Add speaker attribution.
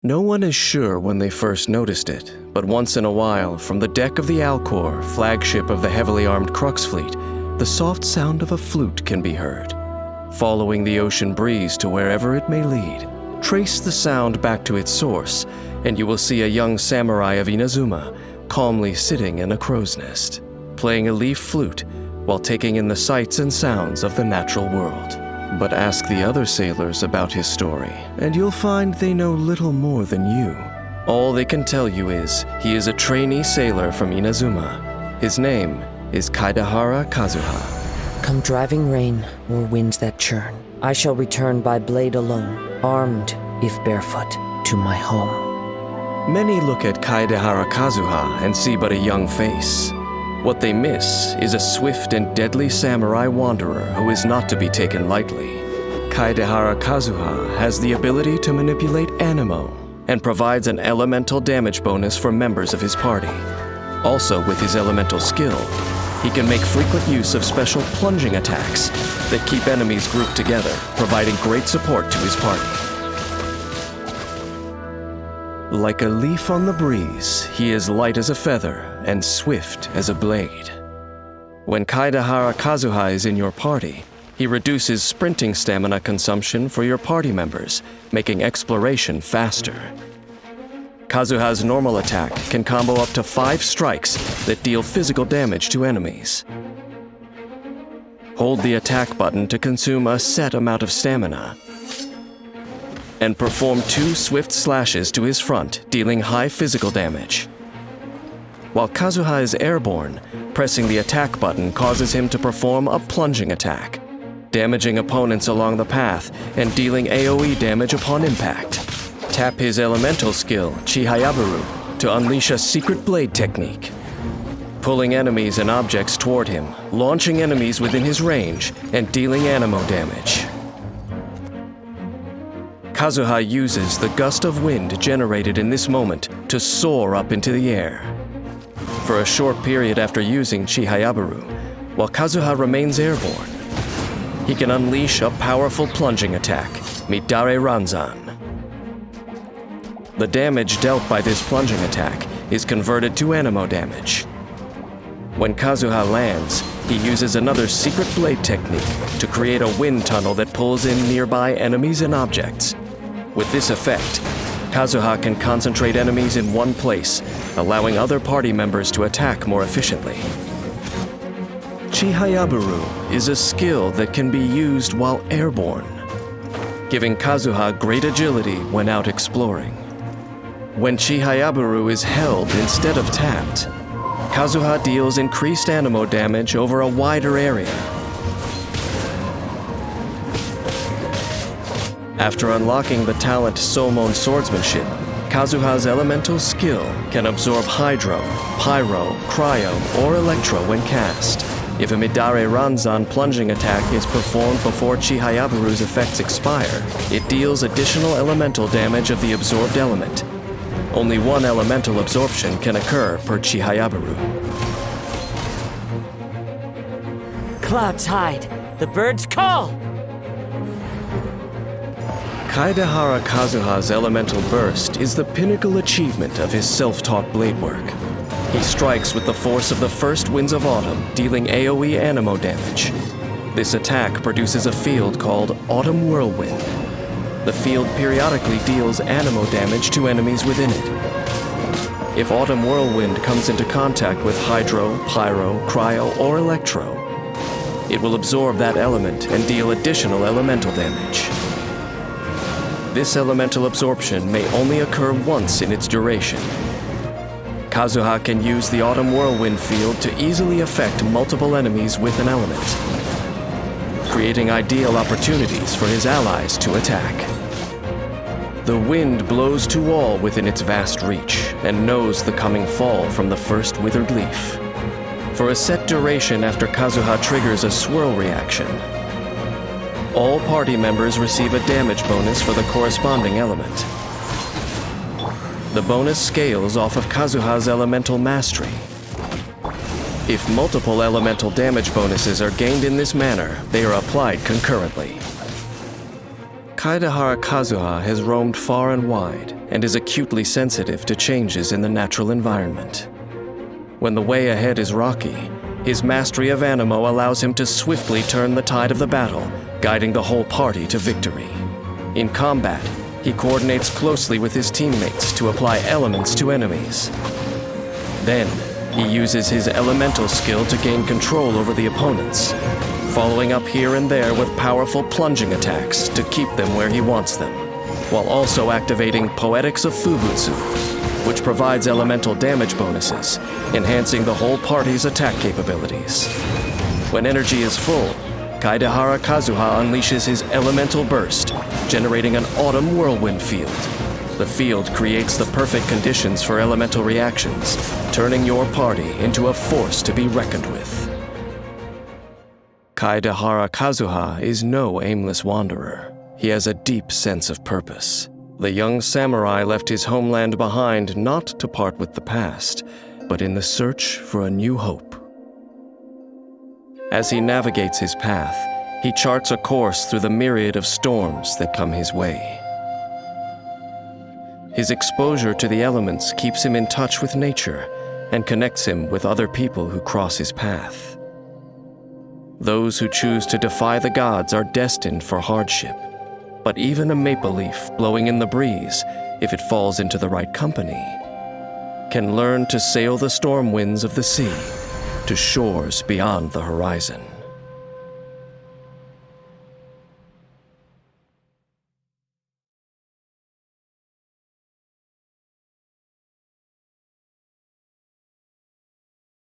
Speaker 1: No one is sure when they first noticed it, but once in a while, from the deck of the Alcor, flagship of the heavily armed Crux fleet, the soft sound of a flute can be heard. Following the ocean breeze to wherever it may lead, trace the sound back to its source, and you will see a young samurai of Inazuma calmly sitting in a crow's nest, playing a leaf flute while taking in the sights and sounds of the natural world. But ask the other sailors about his story, and you'll find they know little more than you. All they can tell you is he is a trainee sailor from Inazuma. His name is KAZUHA.
Speaker 2: Come driving rain or winds that churn, I shall return by blade alone, armed, if barefoot, to my home.
Speaker 1: Many look at KAZUHA and see but a young face. What they miss is a swift and deadly samurai wanderer who is not to be taken lightly. KAZUHA has the ability to manipulate anemo and provides an elemental damage bonus for members of his party. Also, with his elemental skill, he can make frequent use of special plunging attacks that keep enemies grouped together, providing great support to his party. Like a leaf on the breeze, he is light as a feather and swift as a blade. When KAZUHA is in your party, he reduces sprinting stamina consumption for your party members, making exploration faster. Kazuha's normal attack can combo up to 5 strikes that deal physical damage to enemies. Hold the attack button to consume a set amount of stamina, and perform 2 swift slashes to his front, dealing high physical damage. While KAZUHA is airborne, pressing the attack button causes him to perform a plunging attack, damaging opponents along the path and dealing AoE damage upon impact. Tap his elemental skill, Chihayabaru, to unleash a secret blade technique, pulling enemies and objects toward him, launching enemies within his range, and dealing anemo damage. KAZUHA uses the gust of wind generated in this moment to soar up into the air. For a short period after using Chihayabaru, while KAZUHA remains airborne, he can unleash a powerful plunging attack, Midare Ranzan. The damage dealt by this plunging attack is converted to anemo damage. When KAZUHA lands, he uses another secret blade technique to create a wind tunnel that pulls in nearby enemies and objects. With this effect, KAZUHA can concentrate enemies in one place, allowing other party members to attack more efficiently. Chihayabaru is a skill that can be used while airborne, giving KAZUHA great agility when out exploring. When Chihayabaru is held instead of tapped, KAZUHA deals increased anemo damage over a wider area. After unlocking the talent Somon Swordsmanship, KAZUHA's elemental skill can absorb Hydro, Pyro, Cryo, or Electro when cast. If a Midare Ranzan plunging attack is performed before Chihayabaru's effects expire, it deals additional elemental damage of the absorbed element. Only one elemental absorption can occur per Chihayabaru.
Speaker 2: Clouds hide, the birds call!
Speaker 1: KAZUHA's elemental burst is the pinnacle achievement of his self-taught blade work. He strikes with the force of the first winds of autumn, dealing AoE anemo damage. This attack produces a field called Autumn Whirlwind. The field periodically deals anemo damage to enemies within it. If Autumn Whirlwind comes into contact with Hydro, Pyro, Cryo, or Electro, it will absorb that element and deal additional elemental damage. This elemental absorption may only occur once in its duration. KAZUHA can use the Autumn Whirlwind field to easily affect multiple enemies with an element, creating ideal opportunities for his allies to attack. The wind blows to all within its vast reach and knows the coming fall from the first withered leaf. For a set duration after KAZUHA triggers a swirl reaction, all party members receive a damage bonus for the corresponding element. The bonus scales off of KAZUHA's elemental mastery. If multiple elemental damage bonuses are gained in this manner, they are applied concurrently. KAZUHA has roamed far and wide and is acutely sensitive to changes in the natural environment. When the way ahead is rocky, his mastery of Anemo allows him to swiftly turn the tide of the battle, guiding the whole party to victory. In combat, he coordinates closely with his teammates to apply elements to enemies. Then, he uses his elemental skill to gain control over the opponents, following up here and there with powerful plunging attacks to keep them where he wants them, while also activating Poetics of Fubutsu, which provides elemental damage bonuses, enhancing the whole party's attack capabilities. When energy is full, KAZUHA unleashes his elemental burst, generating an autumn whirlwind field. The field creates the perfect conditions for elemental reactions, turning your party into a force to be reckoned with. KAZUHA is no aimless wanderer. He has a deep sense of purpose. The young samurai left his homeland behind not to part with the past, but in the search for a new hope. As he navigates his path, he charts a course through the myriad of storms that come his way. His exposure to the elements keeps him in touch with nature and connects him with other people who cross his path. Those who choose to defy the gods are destined for hardship. But even a maple leaf blowing in the breeze, if it falls into the right company, can learn to sail the storm winds of the sea to shores beyond the horizon.